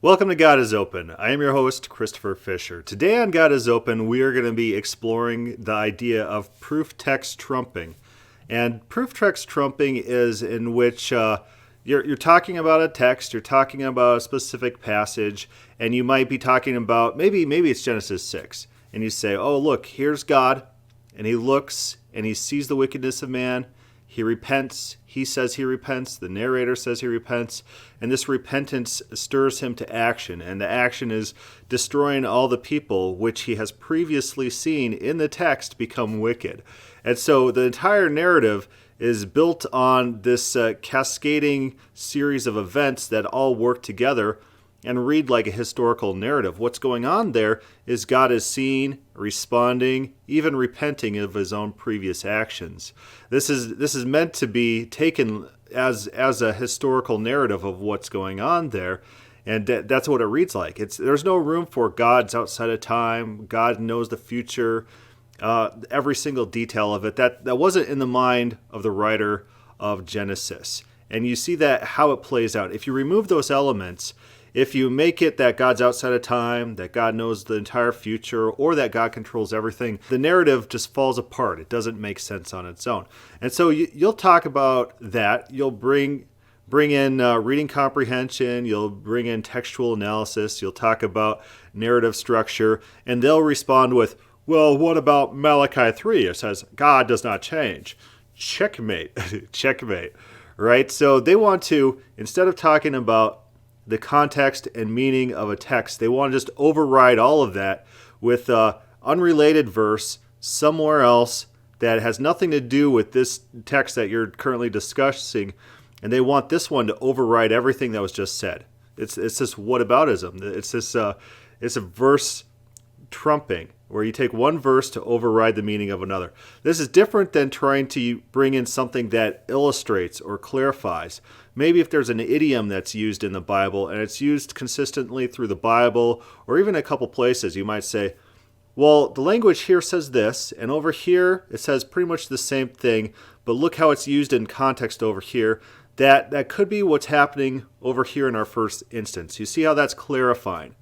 Welcome to God is Open. I am your host, Christopher Fisher. Today on God is Open, we are going to be exploring the idea of proof text trumping. And proof text trumping is in which you're talking about a text, you're talking about a specific passage, and you might be talking about, maybe it's Genesis 6, and you say, oh, look, here's God, and he looks, and he sees the wickedness of man, he repents, he says he repents, the narrator says he repents, and this repentance stirs him to action, and the action is destroying all the people which he has previously seen in the text become wicked. And so the entire narrative is built on this cascading series of events that all work together and read like a historical narrative. What's going on there is God is seeing, responding, even repenting of his own previous actions. This is meant to be taken as a historical narrative of what's going on there, and that's what it reads like. There's no room for God's outside of time. God knows the future, every single detail of it. That wasn't in the mind of the writer of Genesis, and you see that how it plays out. If you remove those elements, if you make it that God's outside of time, that God knows the entire future, or that God controls everything, the narrative just falls apart. It doesn't make sense on its own. And so you'll talk about that. You'll bring in reading comprehension. You'll bring in textual analysis. You'll talk about narrative structure. And they'll respond with, well, what about Malachi 3? It says, God does not change. Checkmate. Checkmate. Right? So they want to, instead of talking about the context and meaning of a text, they want to just override all of that with an unrelated verse somewhere else that has nothing to do with this text that you're currently discussing, and they want this one to override everything that was just said. It's this whataboutism. It's a verse trumping, where you take one verse to override the meaning of another. This is different than trying to bring in something that illustrates or clarifies. Maybe if there's an idiom that's used in the Bible and it's used consistently through the Bible or even a couple places, you might say, well, the language here says this, and over here it says pretty much the same thing, but look how it's used in context over here. That could be what's happening over here in our first instance. You see how that's clarifying.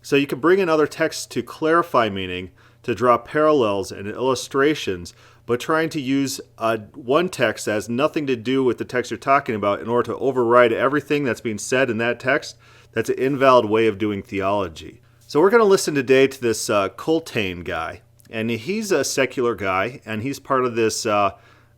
So you can bring in other texts to clarify meaning, to draw parallels and illustrations, but trying to use one text that has nothing to do with the text you're talking about in order to override everything that's being said in that text, that's an invalid way of doing theology. So we're going to listen today to this Colttaine guy, and he's a secular guy, and he's part of this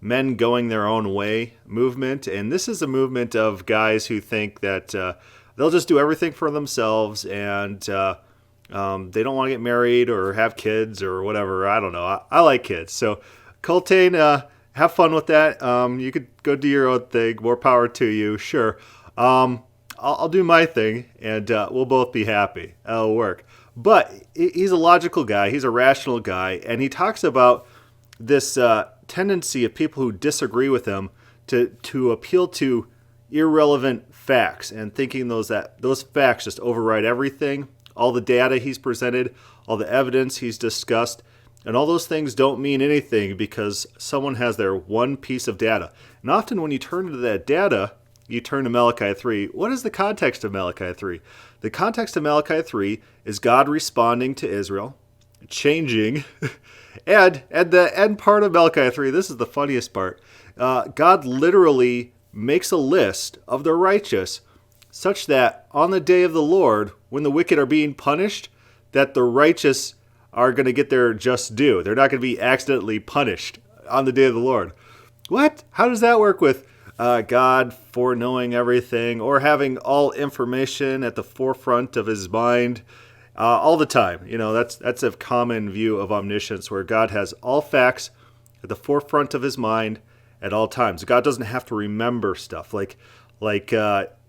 men going their own way movement, and this is a movement of guys who think that they'll just do everything for themselves, and they don't want to get married or have kids or whatever. I don't know. I like kids. So, Colttaine, have fun with that. You could go do your own thing. More power to you. Sure. I'll do my thing, and we'll both be happy. It'll work. But he's a logical guy. He's a rational guy, and he talks about this tendency of people who disagree with him to appeal to irrelevant facts and thinking those facts just override everything, all the data he's presented, all the evidence he's discussed, and all those things don't mean anything because someone has their one piece of data. And often when you turn to that data, you turn to Malachi 3. What is the context of Malachi 3? The context of Malachi 3 is God responding to Israel, changing, and at the end part of Malachi 3, this is the funniest part, God literally makes a list of the righteous such that on the day of the Lord, when the wicked are being punished, that the righteous are going to get their just due. They're not going to be accidentally punished on the day of the Lord. What? How does that work with God foreknowing everything or having all information at the forefront of his mind all the time? You know, that's a common view of omniscience, where God has all facts at the forefront of his mind at all times. God doesn't have to remember stuff. Like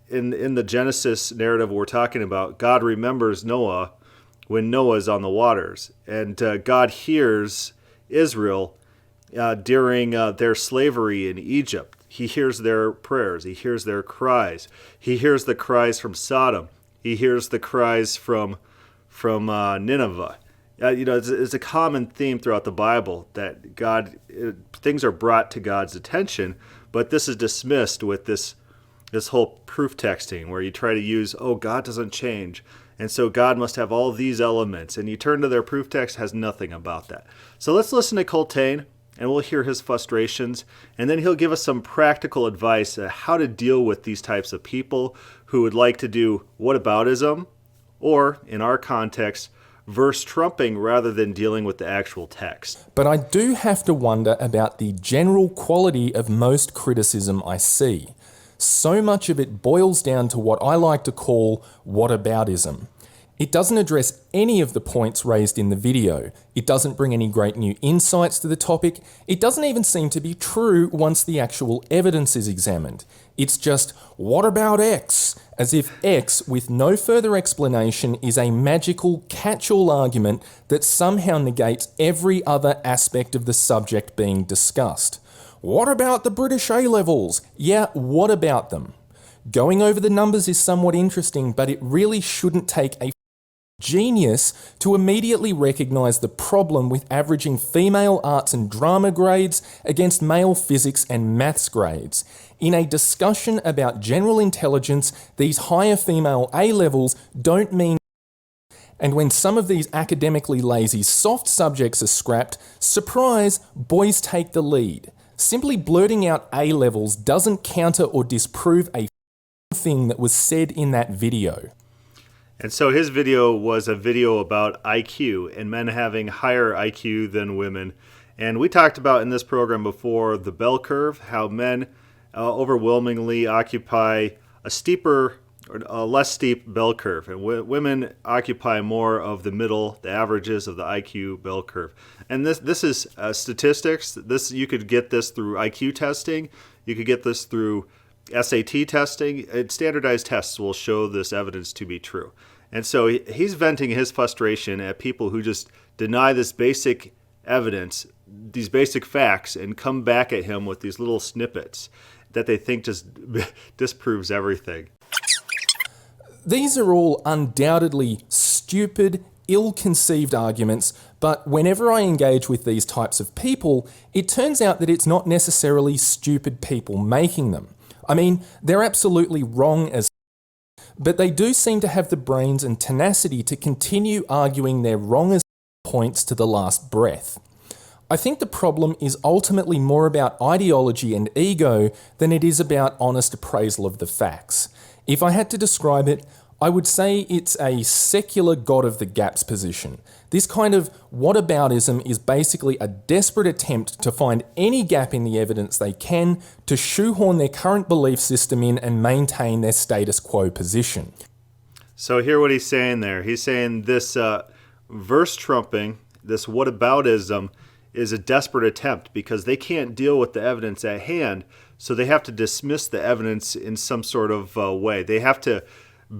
in the Genesis narrative we're talking about, God remembers Noah when Noah's on the waters. And God hears Israel during their slavery in Egypt. He hears their prayers. He hears their cries. He hears the cries from Sodom. He hears the cries from Nineveh. It's a common theme throughout the Bible that things are brought to God's attention, but this is dismissed with this this whole proof texting where you try to use, oh, God doesn't change, and so God must have all these elements, and you turn to their proof text, has nothing about that. So let's listen to Colttaine, and we'll hear his frustrations, and then he'll give us some practical advice on how to deal with these types of people who would like to do whataboutism, or, in our context, verse trumping rather than dealing with the actual text. But I do have to wonder about the general quality of most criticism I see. So much of it boils down to what I like to call whataboutism. It doesn't address any of the points raised in the video. It doesn't bring any great new insights to the topic. It doesn't even seem to be true once the actual evidence is examined. It's just, what about X? As if X, with no further explanation, is a magical catch-all argument that somehow negates every other aspect of the subject being discussed. What about the British A-levels? Yeah, what about them? Going over the numbers is somewhat interesting, but it really shouldn't take a genius to immediately recognise the problem with averaging female arts and drama grades against male physics and maths grades. In a discussion about general intelligence, these higher female A-levels don't mean. And when some of these academically lazy soft subjects are scrapped, surprise, boys take the lead. Simply blurting out A-levels doesn't counter or disprove a thing that was said in that video. And so his video was a video about IQ and men having higher IQ than women. And we talked about in this program before the bell curve, how men overwhelmingly occupy a steeper or a less steep bell curve, and women occupy more of the middle, the averages of the IQ bell curve. And this is statistics. You could get this through IQ testing. You could get this through SAT testing. And standardized tests will show this evidence to be true. And so he's venting his frustration at people who just deny this basic evidence, these basic facts, and come back at him with these little snippets that they think just disproves everything. These are all undoubtedly stupid, ill-conceived arguments, but whenever I engage with these types of people, it turns out that it's not necessarily stupid people making them. I mean, they're absolutely wrong as but they do seem to have the brains and tenacity to continue arguing their wrong as points to the last breath. I think the problem is ultimately more about ideology and ego than it is about honest appraisal of the facts. If I had to describe it, I would say it's a secular God of the gaps position. This kind of whataboutism is basically a desperate attempt to find any gap in the evidence they can to shoehorn their current belief system in and maintain their status quo position. So hear what he's saying there. He's saying this verse trumping, this whataboutism, is a desperate attempt because they can't deal with the evidence at hand, so they have to dismiss the evidence in some sort of way. They have to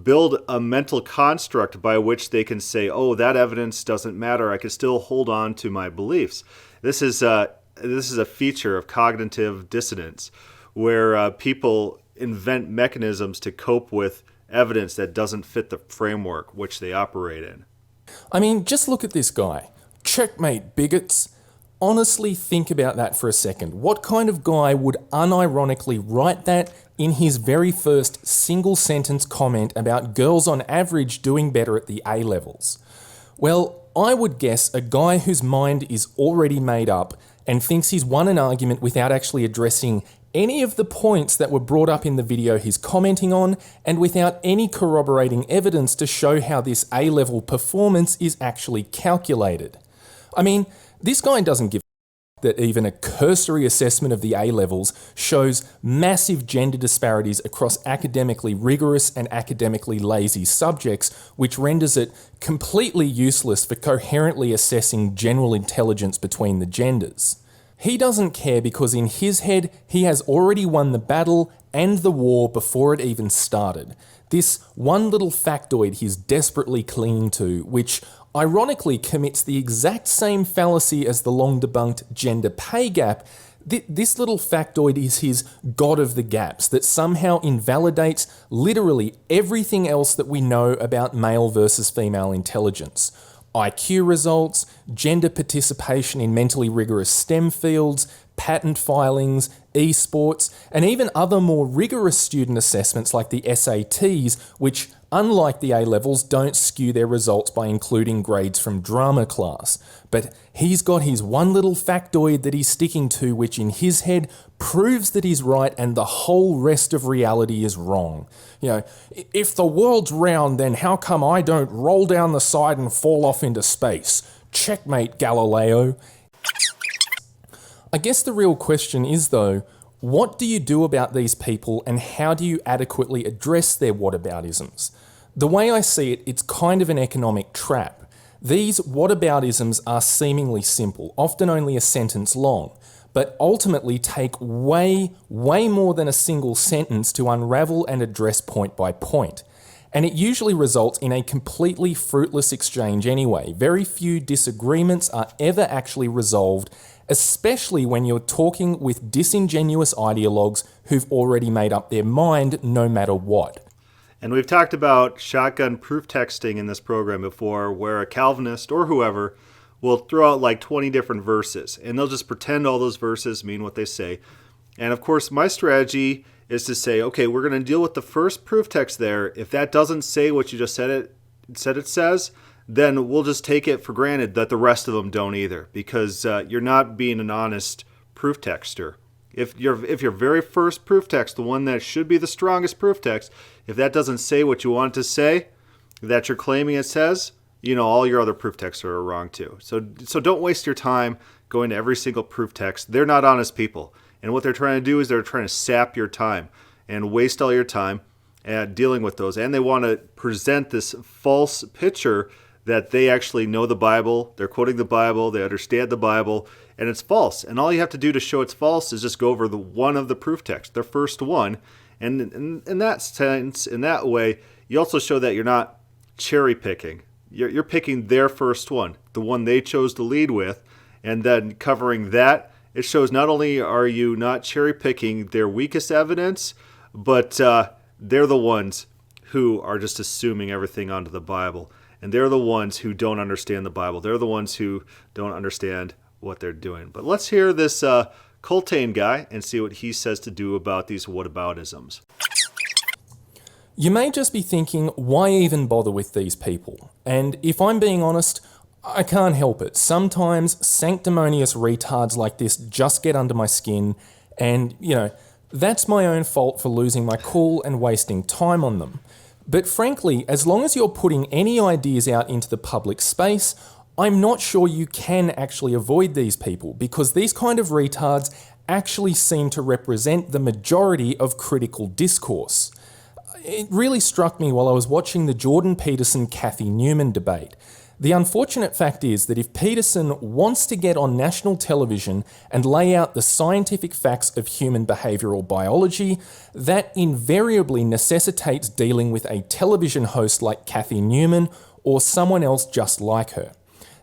build a mental construct by which they can say, oh, that evidence doesn't matter, I can still hold on to my beliefs. This is a feature of cognitive dissonance, where people invent mechanisms to cope with evidence that doesn't fit the framework which they operate in. I mean, just look at this guy. Checkmate, bigots. Honestly, think about that for a second. What kind of guy would unironically write that in his very first single-sentence comment about girls on average doing better at the A-levels? Well, I would guess a guy whose mind is already made up and thinks he's won an argument without actually addressing any of the points that were brought up in the video he's commenting on, and without any corroborating evidence to show how this A-level performance is actually calculated. I mean, this guy doesn't give that even a cursory assessment of the A-levels shows massive gender disparities across academically rigorous and academically lazy subjects, which renders it completely useless for coherently assessing general intelligence between the genders. He doesn't care because in his head, he has already won the battle and the war before it even started. This one little factoid he's desperately clinging to, which ironically commits the exact same fallacy as the long-debunked gender pay gap, this little factoid is his God of the gaps that somehow invalidates literally everything else that we know about male versus female intelligence. IQ results, gender participation in mentally rigorous STEM fields, patent filings, esports, and even other more rigorous student assessments like the SATs, which, unlike the A-levels, don't skew their results by including grades from drama class. But he's got his one little factoid that he's sticking to, which in his head proves that he's right and the whole rest of reality is wrong. If the world's round, then how come I don't roll down the side and fall off into space? Checkmate, Galileo. I guess the real question is, though, what do you do about these people and how do you adequately address their whataboutisms? The way I see it, it's kind of an economic trap. These whataboutisms are seemingly simple, often only a sentence long, but ultimately take way more than a single sentence to unravel and address point by point. And it usually results in a completely fruitless exchange anyway. Very few disagreements are ever actually resolved, especially when you're talking with disingenuous ideologues who've already made up their mind no matter what. And we've talked about shotgun proof texting in this program before, where a Calvinist or whoever will throw out like 20 different verses, and they'll just pretend all those verses mean what they say. And of course, my strategy is to say, okay, we're going to deal with the first proof text there. If that doesn't say what you just said it says, then we'll just take it for granted that the rest of them don't either, because you're not being an honest proof texter. If your very first proof text, the one that should be the strongest proof text, if that doesn't say what you want it to say, that you're claiming it says, all your other proof texts are wrong too. So don't waste your time going to every single proof text. They're not honest people. And what they're trying to do is they're trying to sap your time and waste all your time at dealing with those. And they want to present this false picture that they actually know the Bible, they're quoting the Bible, they understand the Bible, and it's false. And all you have to do to show it's false is just go over the one of the proof text, their first one. And in that sense, in that way, you also show that you're not cherry picking. You're picking their first one, the one they chose to lead with, and then covering that. It shows not only are you not cherry picking their weakest evidence, but they're the ones who are just assuming everything onto the Bible. And they're the ones who don't understand the Bible. They're the ones who don't understand what they're doing. But let's hear this Colttaine guy and see what he says to do about these whataboutisms. You may just be thinking, why even bother with these people? And if I'm being honest, I can't help it. Sometimes sanctimonious retards like this just get under my skin, and, that's my own fault for losing my cool and wasting time on them. But frankly, as long as you're putting any ideas out into the public space, I'm not sure you can actually avoid these people, because these kind of retards actually seem to represent the majority of critical discourse. It really struck me while I was watching the Jordan Peterson-Kathy Newman debate. The unfortunate fact is that if Peterson wants to get on national television and lay out the scientific facts of human behavioural biology, that invariably necessitates dealing with a television host like Kathy Newman or someone else just like her.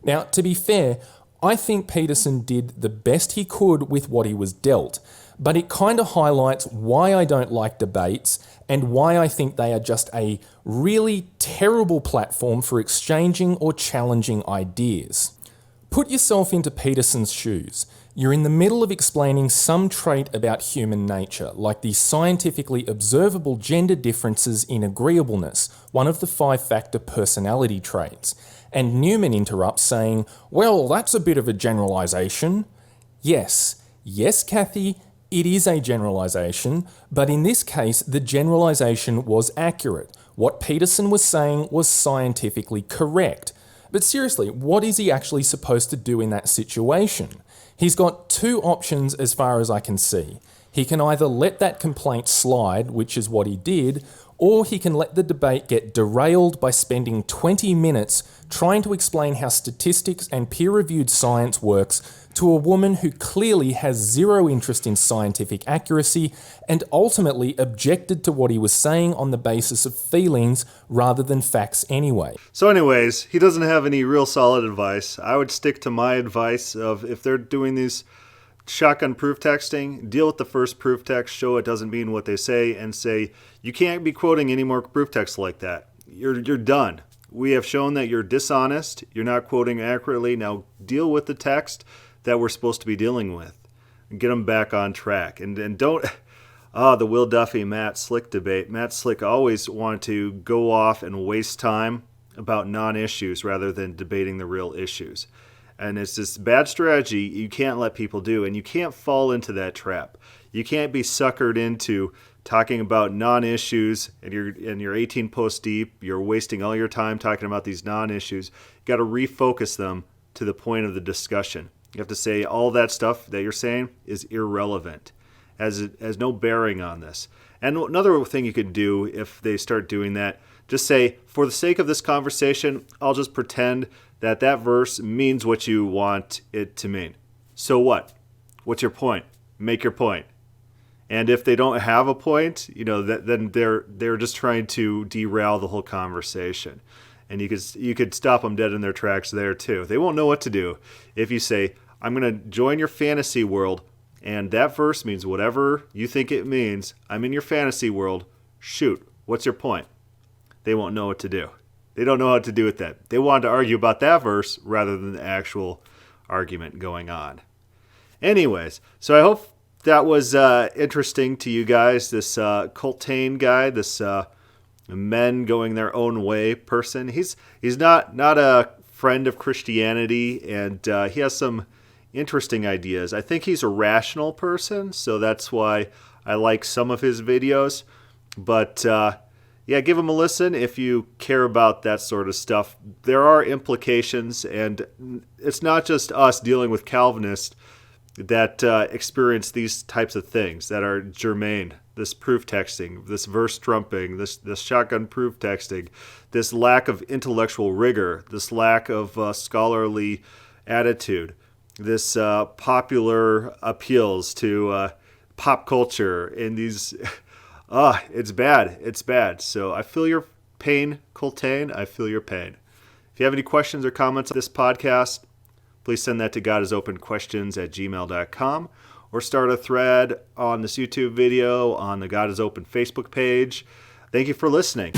Now, to be fair, I think Peterson did the best he could with what he was dealt, but it kind of highlights why I don't like debates and why I think they are just a really terrible platform for exchanging or challenging ideas. Put yourself into Peterson's shoes. You're in the middle of explaining some trait about human nature, like the scientifically observable gender differences in agreeableness, one of the 5-factor personality traits. And Newman interrupts saying, well, that's a bit of a generalisation. Yes, Kathy, it is a generalisation, but in this case, the generalisation was accurate. What Peterson was saying was scientifically correct. But seriously, what is he actually supposed to do in that situation? He's got 2 options as far as I can see. He can either let that complaint slide, which is what he did, or he can let the debate get derailed by spending 20 minutes trying to explain how statistics and peer-reviewed science works to a woman who clearly has zero interest in scientific accuracy and ultimately objected to what he was saying on the basis of feelings rather than facts anyway. So anyways, he doesn't have any real solid advice. I would stick to my advice of if they're doing these shotgun proof texting, deal with the first proof text, show it doesn't mean what they say, and say, you can't be quoting any more proof texts like that. You're done. We have shown that you're dishonest. You're not quoting accurately. Now deal with the text that we're supposed to be dealing with. and get them back on track. And don't, the Will Duffy, Matt Slick debate. Matt Slick always wanted to go off and waste time about non-issues rather than debating the real issues. And it's this bad strategy you can't let people do, and you can't fall into that trap. You can't be suckered into talking about non-issues, and you're 18 posts deep. You're wasting all your time talking about these non-issues. You got to refocus them to the point of the discussion. You have to say all that stuff that you're saying is irrelevant, has no bearing on this. And another thing you could do if they start doing that, just say, for the sake of this conversation, I'll just pretend that verse means what you want it to mean. So what? What's your point? Make your point. And if they don't have a point, then they're just trying to derail the whole conversation. And you could stop them dead in their tracks there too. They won't know what to do if you say, I'm going to join your fantasy world, and that verse means whatever you think it means. I'm in your fantasy world. Shoot, what's your point? They won't know what to do. They don't know what to do with that. They wanted to argue about that verse rather than the actual argument going on. Anyways, so I hope that was interesting to you guys. This Colttaine guy, this men going their own way person. He's not a friend of Christianity, and he has some interesting ideas. I think he's a rational person, so that's why I like some of his videos. But yeah, give him a listen if you care about that sort of stuff. There are implications, and it's not just us dealing with Calvinists that experience these types of things that are germane. This proof texting, this verse trumping, this shotgun proof texting, this lack of intellectual rigor, this lack of scholarly attitude, this popular appeals to pop culture, and these, it's bad. It's bad. So I feel your pain, Colttaine. I feel your pain. If you have any questions or comments on this podcast, please send that to godisopenquestions@gmail.com, or start a thread on this YouTube video on the God is Open Facebook page. Thank you for listening.